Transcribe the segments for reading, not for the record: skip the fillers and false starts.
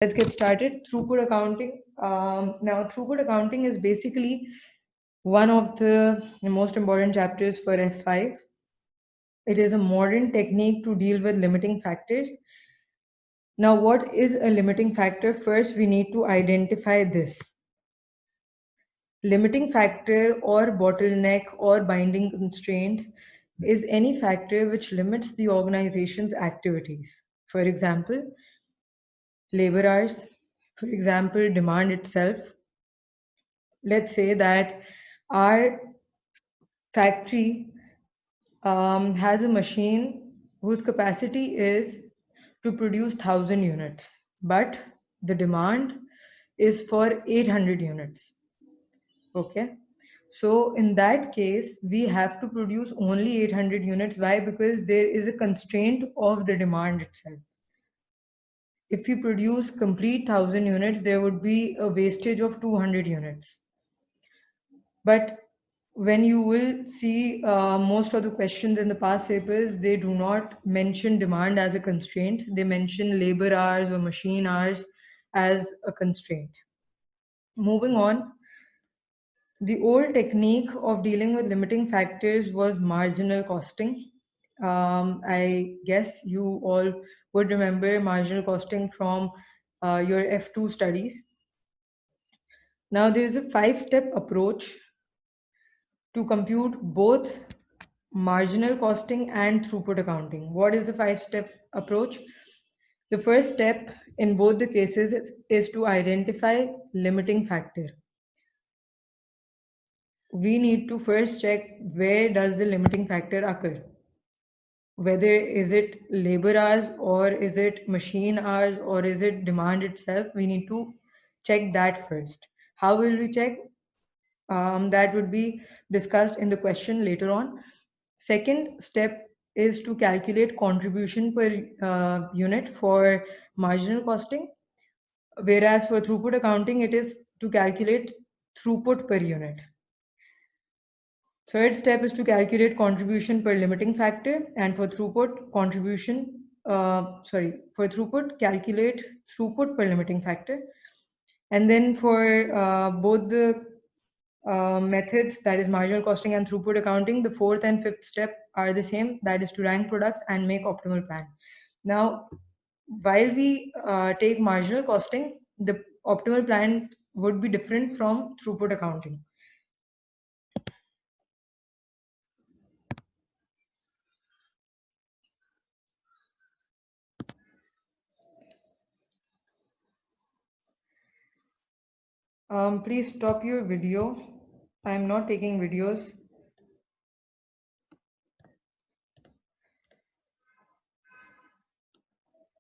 Let's get started. Throughput accounting. Now, throughput accounting is basically one of the most important chapters for F5. It is a modern technique to deal with limiting factors. Now, what is a limiting factor? First, we need to identify this. Limiting factor or bottleneck or binding constraint is any factor which limits the organization's activities. For example, labor hours, for example, demand itself. Let's say that our factory has a machine whose capacity is to produce 1,000 units, but the demand is for 800 units. Okay. So in that case, we have to produce only 800 units. Why? Because there is a constraint of the demand itself. If we produce complete 1,000 units, there would be a wastage of 200 units. But when you will see most of the questions in the past papers, they do not mention demand as a constraint. They mention labor hours or machine hours as a constraint. Moving on, the old technique of dealing with limiting factors was marginal costing. I guess you all would remember marginal costing from your F2 studies. Now, there is a 5-step approach to compute both marginal costing and throughput accounting. What is the 5-step approach? The first step in both the cases is to identify limiting factor. We need to first check where does the limiting factor occur. Whether is it labor hours or is it machine hours or is it demand itself, we need to check that first. How will we check? That would be discussed in the question later on. Second step is to calculate contribution per unit for marginal costing, whereas for throughput accounting, it is to calculate throughput per unit. Third step is to calculate contribution per limiting factor, and for throughput, for throughput, calculate throughput per limiting factor. And then for both the methods, that is marginal costing and throughput accounting, the fourth and fifth step are the same, that is to rank products and make optimal plan. Now, while we take marginal costing, the optimal plan would be different from throughput accounting. Please stop your video. I am not taking videos.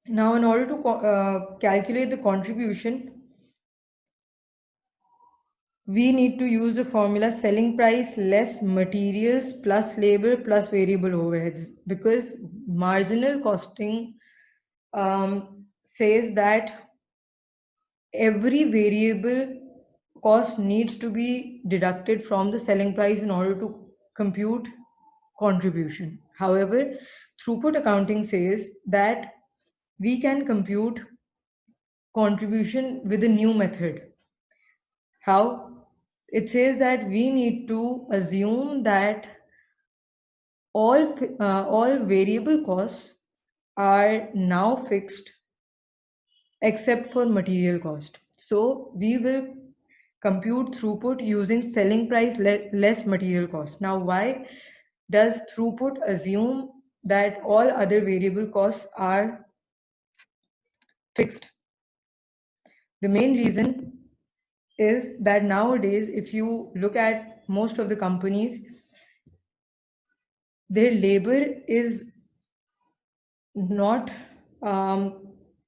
Now, in order to calculate the contribution, we need to use the formula selling price less materials plus labor plus variable overheads, because marginal costing says that every variable cost needs to be deducted from the selling price in order to compute contribution. However, throughput accounting says that we can compute contribution with a new method. How? It says that we need to assume that all variable costs are now fixed except for material cost. So we will compute throughput using selling price less material cost. Now, why does throughput assume that all other variable costs are fixed? The main reason is that nowadays, if you look at most of the companies, their labor is not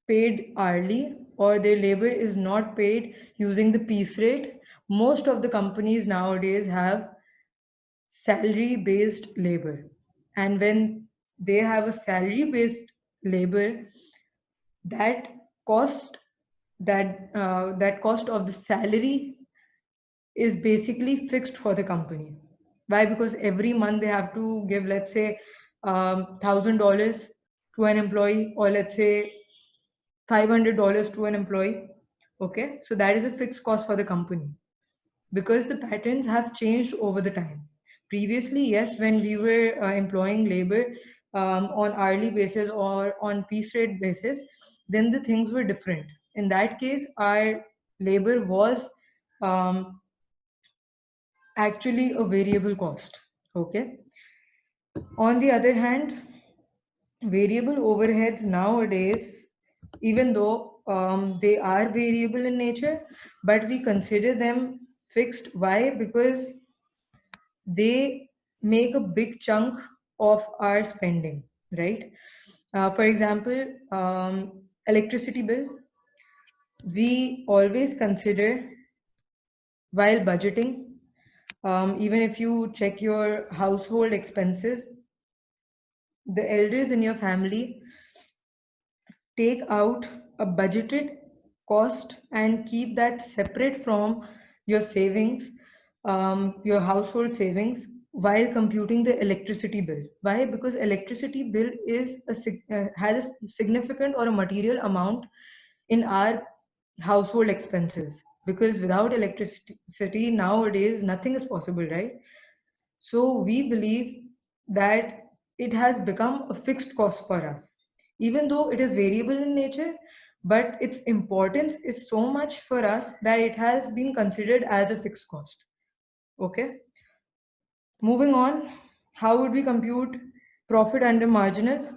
paid hourly, or their labor is not paid using the piece rate. Most of the companies nowadays have salary based labor, and when they have a salary based labor, that cost that cost of the salary is basically fixed for the company. Why? Because every month they have to give, let's say, $1,000 to an employee, or let's say $500 to an employee. Okay, so that is a fixed cost for the company because the patterns have changed over the time. Previously, yes, when we were employing labor on hourly basis or on piece rate basis, then the things were different. In that case, our labor was um, actually a variable cost. Okay. On the other hand, variable overheads nowadays, even though they are variable in nature, but we consider them fixed. Why? Because they make a big chunk of our spending, right? For example, electricity bill, we always consider while budgeting. Even if you check your household expenses, the elders in your family take out a budgeted cost and keep that separate from your savings, your household savings, while computing the electricity bill. Why? Because electricity bill is has a significant or a material amount in our household expenses. Because without electricity nowadays, nothing is possible, right? So we believe that it has become a fixed cost for us, even though it is variable in nature, but its importance is so much for us that it has been considered as a fixed cost. Okay. Moving on, how would we compute profit under marginal?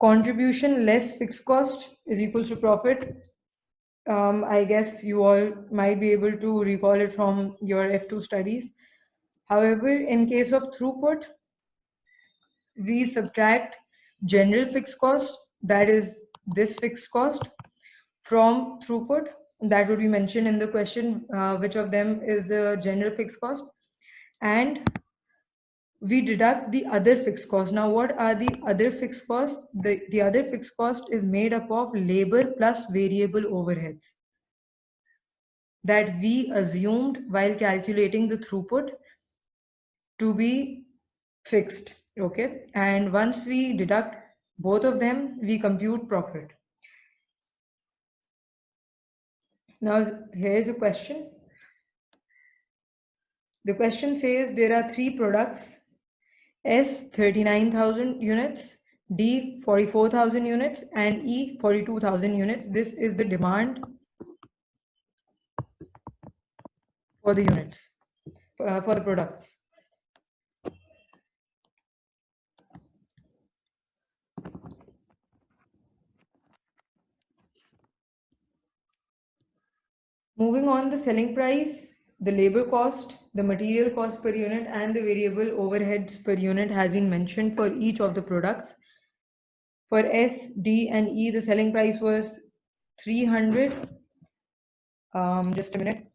Contribution less fixed cost is equals to profit. I guess you all might be able to recall it from your F2 studies. However, in case of throughput, we subtract general fixed cost, that is this fixed cost, from throughput. That would be mentioned in the question, which of them is the general fixed cost, and we deduct the other fixed costs. Now, what are the other fixed costs? The other fixed cost is made up of labor plus variable overheads that we assumed while calculating the throughput to be fixed. Okay, and once we deduct both of them, we compute profit. Now, here's a question. The question says there are three products: S 39,000 units, D 44,000 units, and E 42,000 units. This is the demand for the units, for the products. Moving on, the selling price, the labor cost, the material cost per unit, and the variable overheads per unit has been mentioned for each of the products. For S, D, and E, the selling price was 300. Just a minute.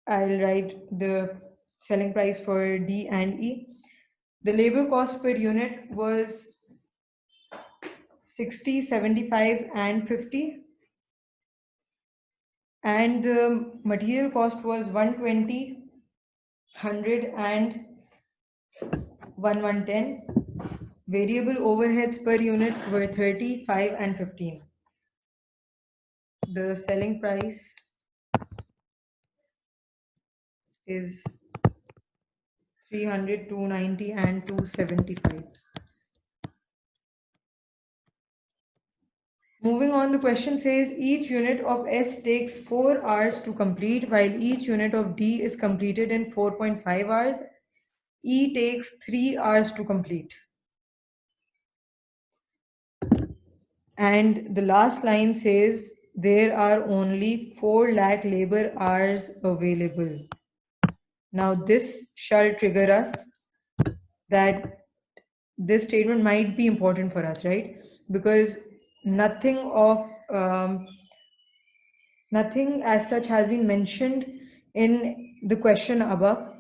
I'll write the selling price for D and E. The labor cost per unit was 60, 75, and 50. And the material cost was 120, 100, and 110. Variable overheads per unit were 30, 5, and 15. The selling price is 300, 290, and 275. Moving on, the question says each unit of S takes 4 hours to complete, while each unit of D is completed in 4.5 hours. E takes 3 hours to complete. And the last line says there are only 4 lakh labor hours available. Now, this shall trigger us that this statement might be important for us, right? Because nothing as such has been mentioned in the question above,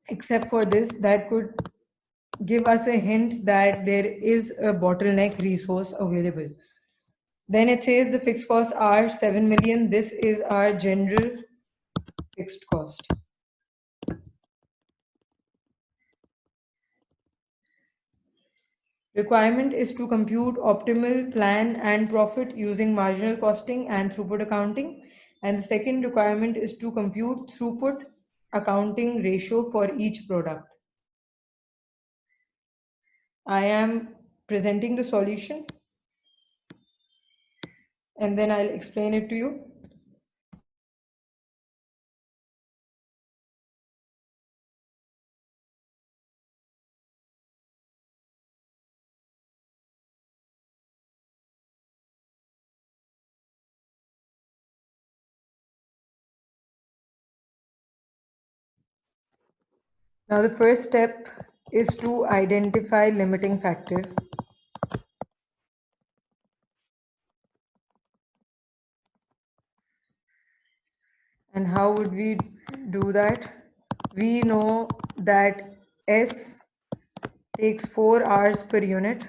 except for this, that could give us a hint that there is a bottleneck resource available. Then it says the fixed costs are 7 million. This is our general fixed cost. Requirement is to compute optimal plan and profit using marginal costing and throughput accounting. And the second requirement is to compute throughput accounting ratio for each product. I am presenting the solution and then I'll explain it to you. Now the first step is to identify limiting factor. And how would we do that? We know that S takes 4 hours per unit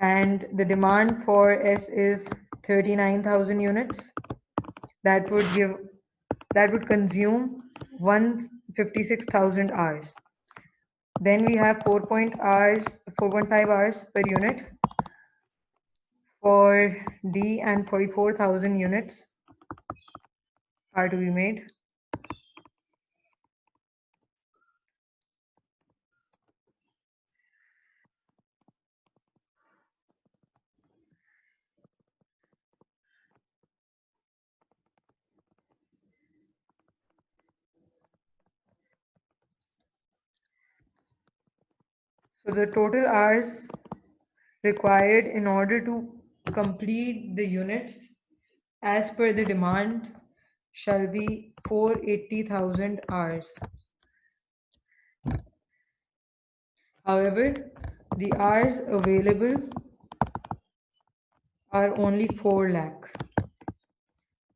and the demand for S is 39,000 units. That would consume 156,000 hours. Then we have 4.5 hours per unit for D and 44,000 units are to be made. So the total hours required in order to complete the units as per the demand shall be 480,000 hours. However, the hours available are only 4 lakh,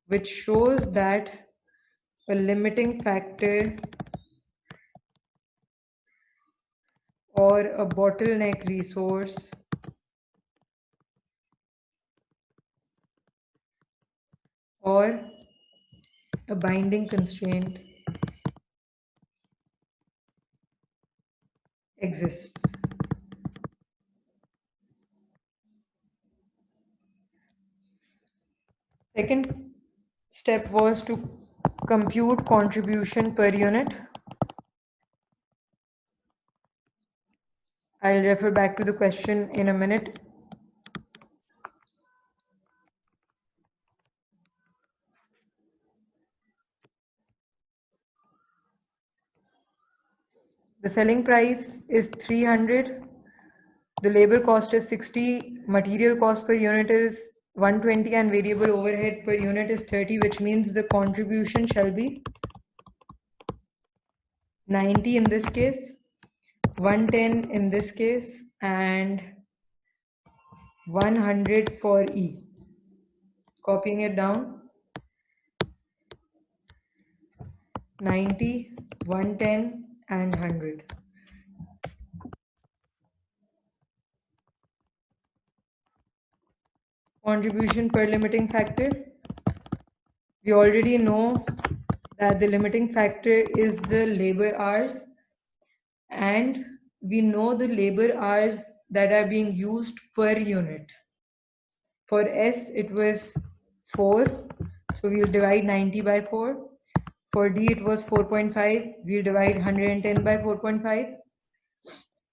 which shows that a limiting factor or a bottleneck resource or a binding constraint exists. Second step was to compute contribution per unit. I'll refer back to the question in a minute. The selling price is 300. The labor cost is 60. Material cost per unit is 120 and variable overhead per unit is 30, which means the contribution shall be 90 in this case, 110 in this case, and 100 for E. Copying it down. 90, 110 and 100. Contribution per limiting factor. We already know that the limiting factor is the labor hours, and we know the labor hours that are being used per unit. For S, it was 4, so we'll divide 90 by 4. For D, it was 4.5, we'll divide 110 by 4.5.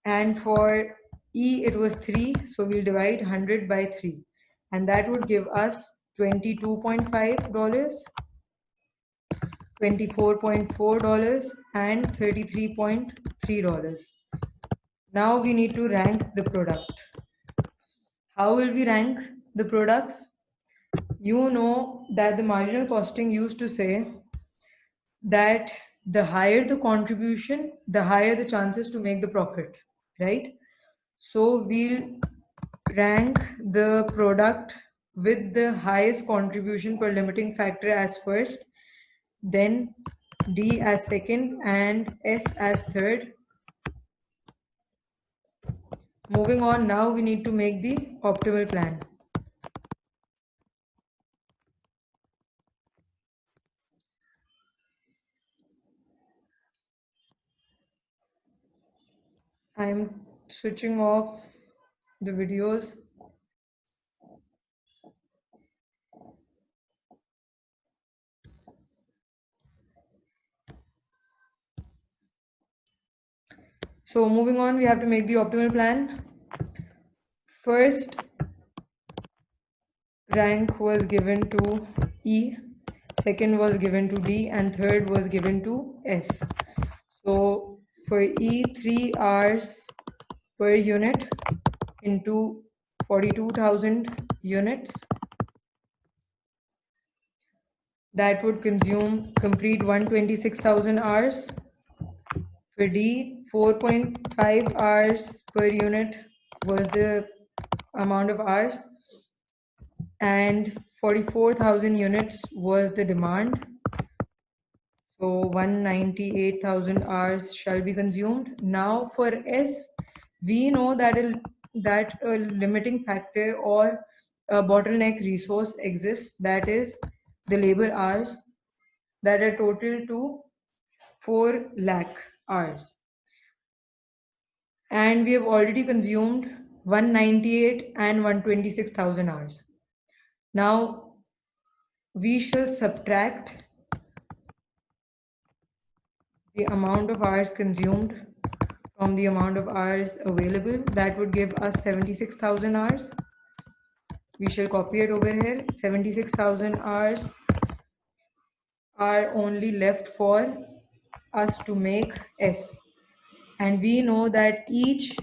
And for E, it was 3, so we'll divide 100 by 3. And that would give us $22.5, $24.4, and $33.3. Now we need to rank the product. How will we rank the products? You know that the marginal costing used to say that the higher the contribution, the higher the chances to make the profit, right? So we'll rank the product with the highest contribution per limiting factor as first, then D as second, and S as third. Moving on, now we need to make the optimal plan. I'm switching off the videos. So moving on, we have to make the optimal plan. First rank was given to E, second was given to D, and third was given to S. So for E, 3 hours per unit into 42,000 units, that would complete 126,000 hours. For D, 4.5 hours per unit was the amount of hours, and 44,000 units was the demand. So 198,000 hours shall be consumed. Now for S, we know that a limiting factor or a bottleneck resource exists, that is the labor hours, that are total to 4 lakh hours. And we have already consumed 198 and 126,000 hours. Now we shall subtract the amount of hours consumed from the amount of hours available. That would give us 76,000 hours. We shall copy it over here. 76,000 hours are only left for us to make S. And we know that each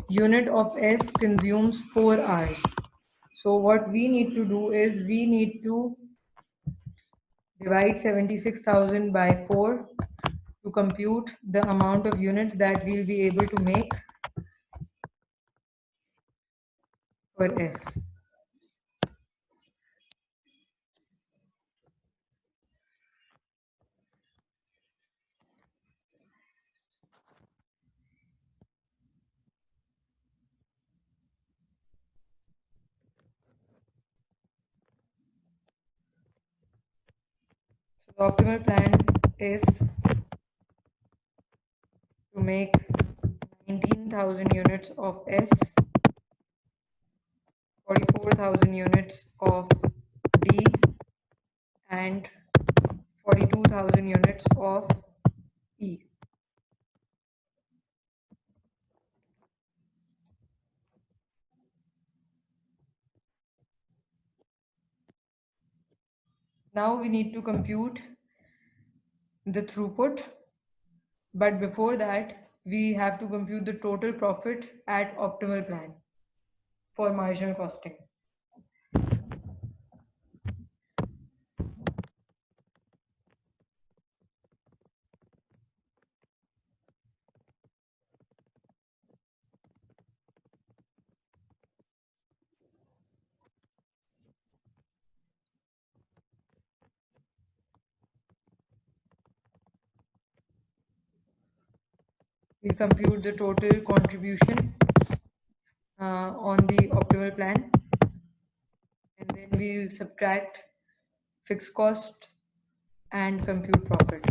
unit of S consumes 4 hours. So what we need to do is we need to divide 76,000 by 4 to compute the amount of units that we'll be able to make for S. So the optimal plan is to make 19,000 units of S, 44,000 units of D, and 42,000 units of E. Now we need to compute the throughput, but before that, we have to compute the total profit at optimal plan for marginal costing. We compute the total contribution on the optimal plan, and then we subtract fixed cost and compute profit.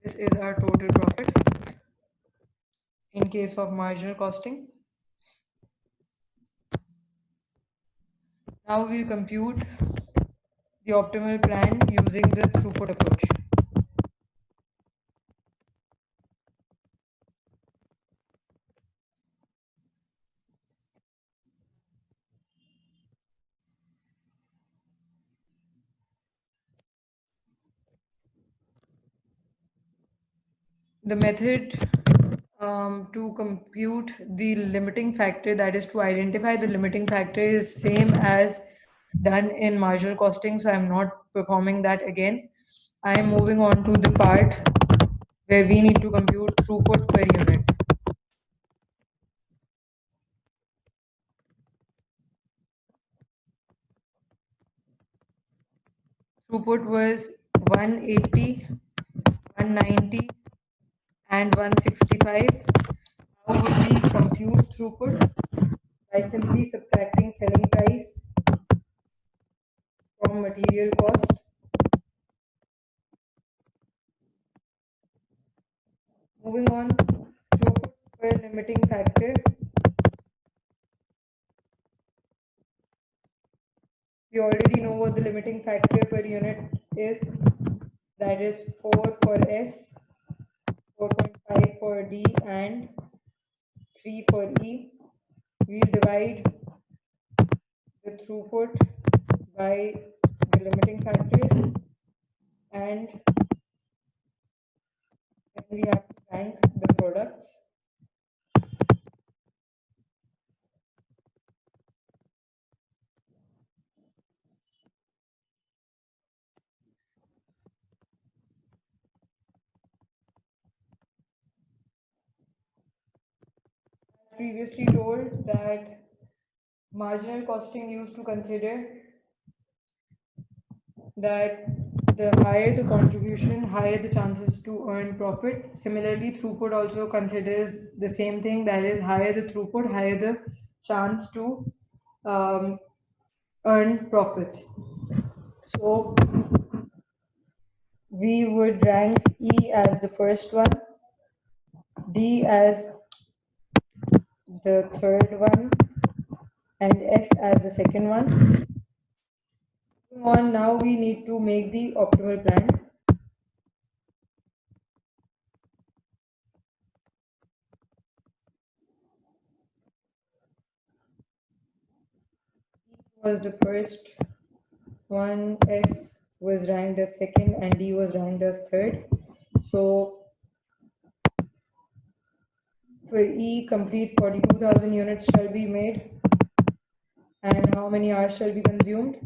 This is our total profit in case of marginal costing. Now we'll compute the optimal plan using the throughput approach. The method to compute the limiting factor, that is to identify the limiting factor, is same as done in marginal costing, so I'm not performing that again. I'm moving on to the part where we need to compute throughput per unit. Throughput was 180, 190 and 165. How would we compute throughput? By simply subtracting selling price from material cost. Moving on, throughput per limiting factor. We already know what the limiting factor per unit is. That is 4 for S, 4.5 for D, and 3 for E. We'll divide the throughput by the limiting factors, and then we have to rank the products. Previously told that marginal costing used to consider that the higher the contribution, higher the chances to earn profit. Similarly, throughput also considers the same thing, that is, higher the throughput, higher the chance to earn profits. So we would rank E as the first one, D as the third one, and S as the second one. Moving on, now we need to make the optimal plan. E was the first one, S was ranked as second, and D was ranked as third. So for E, complete 42,000 units shall be made. And how many hours shall be consumed?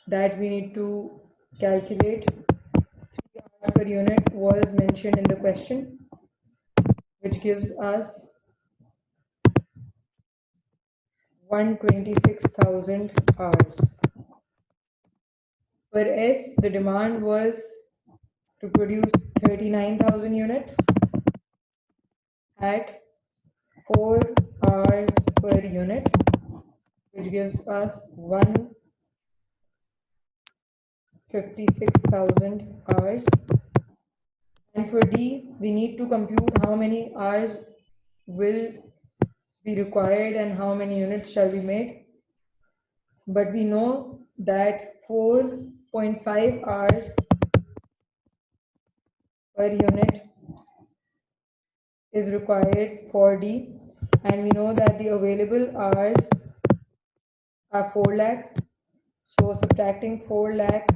That we need to calculate. 3 hours per unit was mentioned in the question, which gives us 126,000 hours. For S, the demand was to produce 39,000 units at 4 hours per unit, which gives us 156,000 hours. And for D, we need to compute how many hours will be required and how many units shall be made. But we know that 4.5 hours per unit is required for D, and we know that the available hours are 4 lakh. So subtracting 4 lakh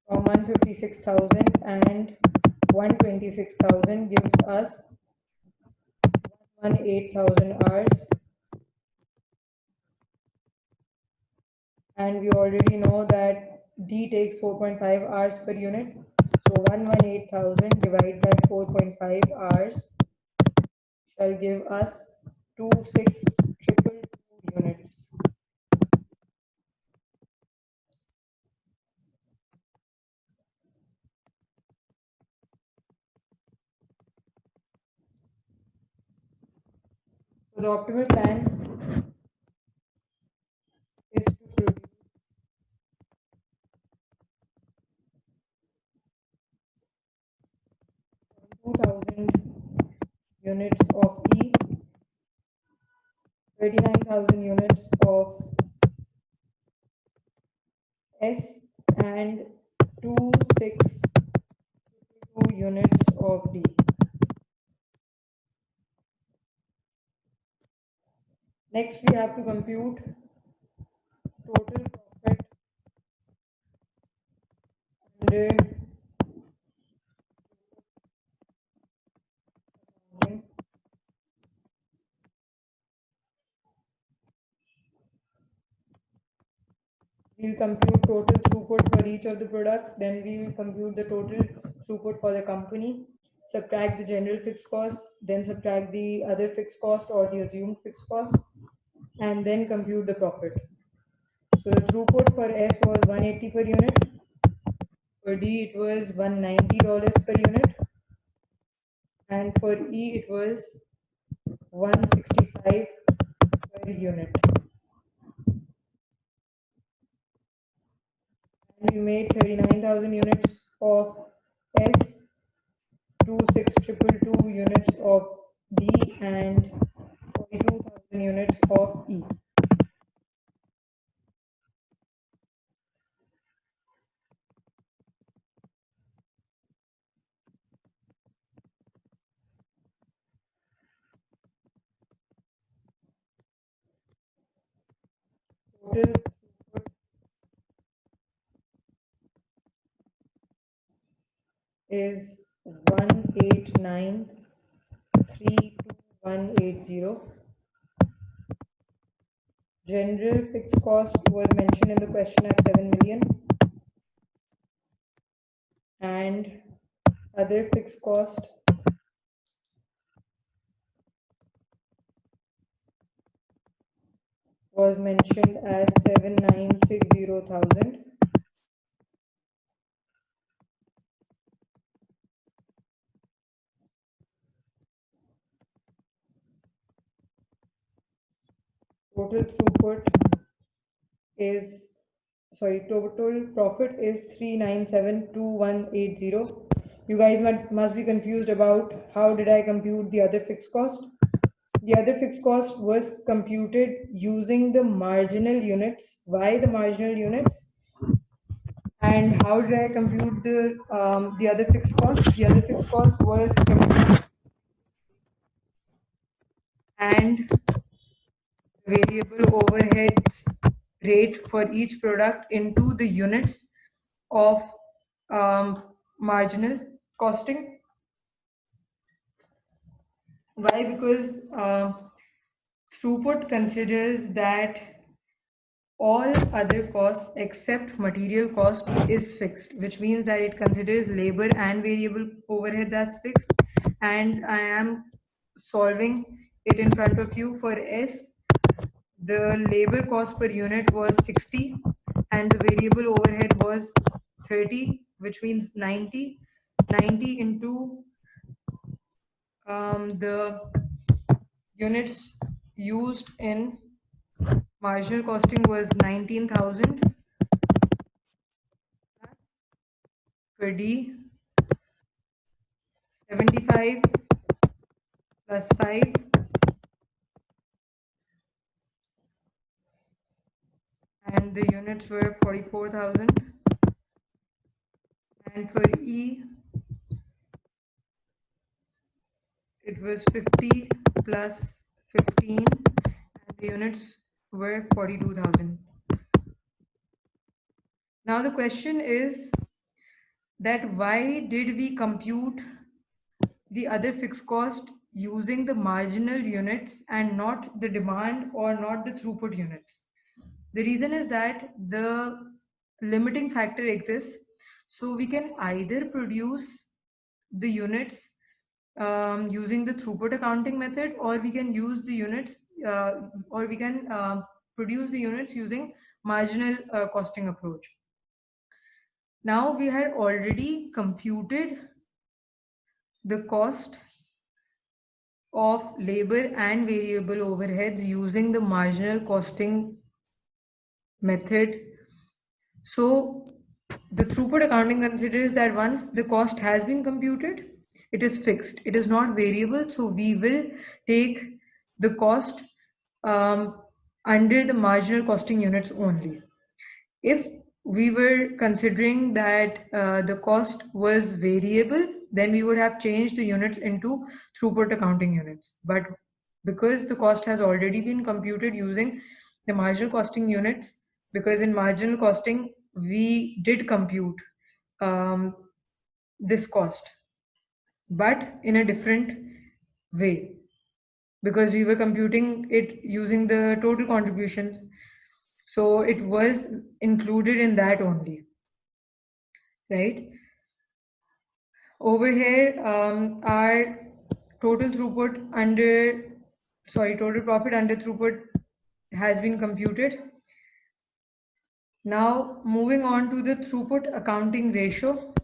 from 156,000 and 126,000 gives us 118,000 hours. And we already know that D takes 4.5 hours per unit. So 118,000 divided by 4.5 hours shall give us 26,222 units. So the optimal plan is to produce 2,000 units of E, 39,000 units of S, and 2622 units of D. Next, we have to compute total profit under We'll compute total throughput for each of the products, then we will compute the total throughput for the company, subtract the general fixed cost, then subtract the other fixed cost or the assumed fixed cost, and then compute the profit. So the throughput for S was 180 per unit, for D it was $190 per unit, and for E it was 165 per unit. And we made 39,000 units of S, 26,222 units of D, and 42,000 units of E. Total throughput is 189,32180. General fixed cost was mentioned in the question as 7 million, and other fixed cost was mentioned as 7,960,000. Total throughput is, total profit is 3972180. You guys must be confused about how did I compute the other fixed cost. The other fixed cost was computed using the marginal units. Why the marginal units? And how did I compute the other fixed cost? The other fixed cost was computed and variable overheads rate for each product into the units of marginal costing. Why? Because throughput considers that all other costs except material cost is fixed, which means that it considers labor and variable overheads as fixed. And I am solving it in front of you. For S, the labor cost per unit was 60 and the variable overhead was 30, which means 90. 90 into the units used in marginal costing was 19,000. For D, 75 plus 5, and the units were 44,000. And for E, it was 50 plus 15, and the units were 42,000. Now the question is that why did we compute the other fixed cost using the marginal units and not the demand or not the throughput units? The reason is that the limiting factor exists. So we can either produce the units using the throughput accounting method, or we can use the units, or we can produce the units using marginal costing approach. Now we had already computed the cost of labor and variable overheads using the marginal costing method. So the throughput accounting considers that once the cost has been computed, it is fixed. It is not variable. So we will take the cost under the marginal costing units only. If we were considering that the cost was variable, then we would have changed the units into throughput accounting units. But because the cost has already been computed using the marginal costing units, because in marginal costing, we did compute this cost, but in a different way, because we were computing it using the total contribution. So it was included in that only, right? Over here, our total profit under throughput has been computed. Now, moving on to the throughput accounting ratio.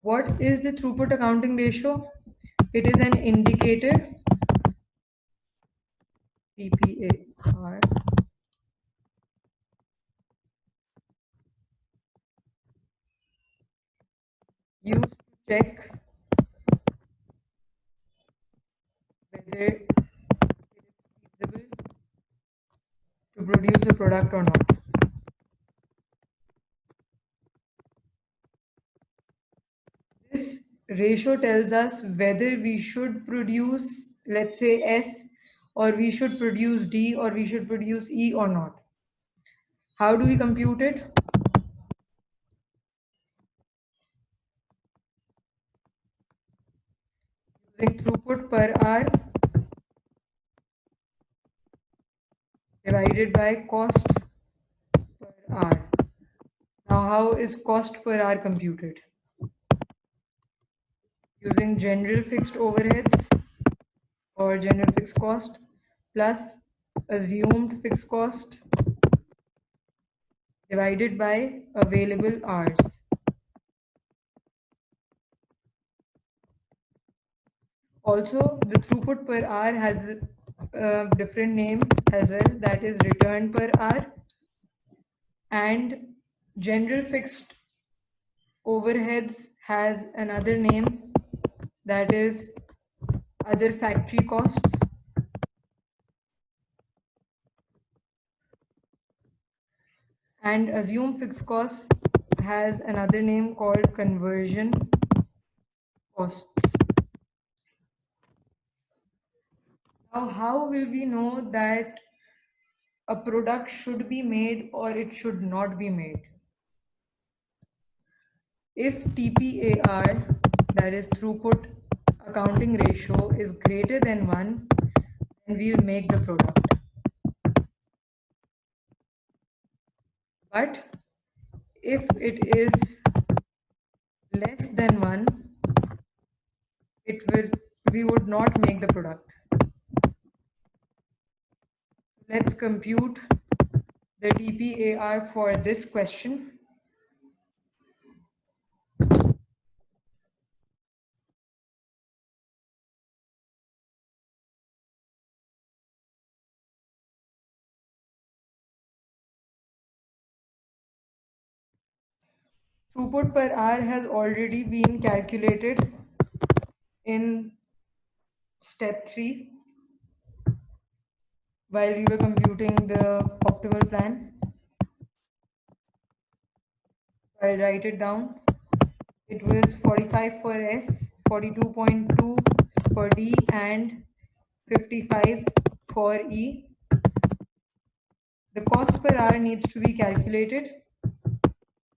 What is the throughput accounting ratio? It is an indicator, TPAR, used to check whether it is feasible to produce a product or not. This ratio tells us whether we should produce, let's say, S, or we should produce D, or we should produce E or not. How do we compute it? Using throughput per hour divided by cost per hour. Now, how is cost per hour computed? Using general fixed overheads or general fixed cost plus assumed fixed cost divided by available hours. Also, the throughput per hour has a different name as well, that is return per hour, and general fixed overheads has another name, that is other factory costs. And assumed fixed costs has another name called conversion costs. Now, how will we know that a product should be made or it should not be made? If TPAR, that is throughput accounting ratio, is greater than 1, then we will make the product. But if it is less than 1, we would not make the product. Let's compute the TPAR for this question. Throughput per hour has already been calculated in step 3 while we were computing the optimal plan. I'll write it down. It was 45 for S, 42.2 for D, and 55 for E. The cost per hour needs to be calculated.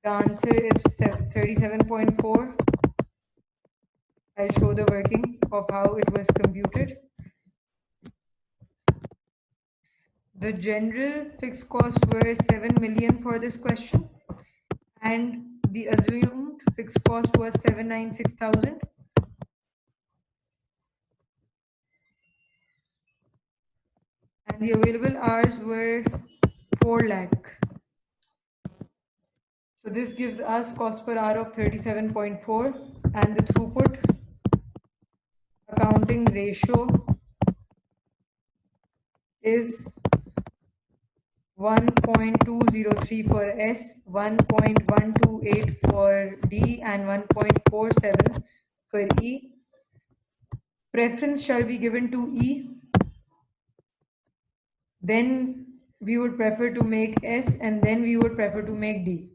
The answer is 37.4. I'll show the working of how it was computed. The general fixed costs were 7 million for this question, and the assumed fixed cost was 796,000. And the available hours were 4 lakh. So this gives us cost per hour of 37.4, and the throughput accounting ratio is 1.203 for S, 1.128 for D, and 1.47 for E. Preference shall be given to E. Then we would prefer to make S, and then we would prefer to make D.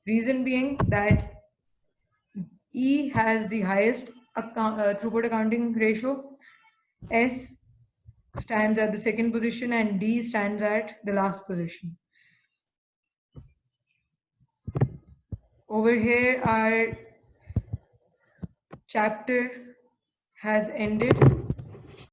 Reason being that E has the highest throughput accounting ratio, S stands at the second position, and D stands at the last position. Over here, our chapter has ended.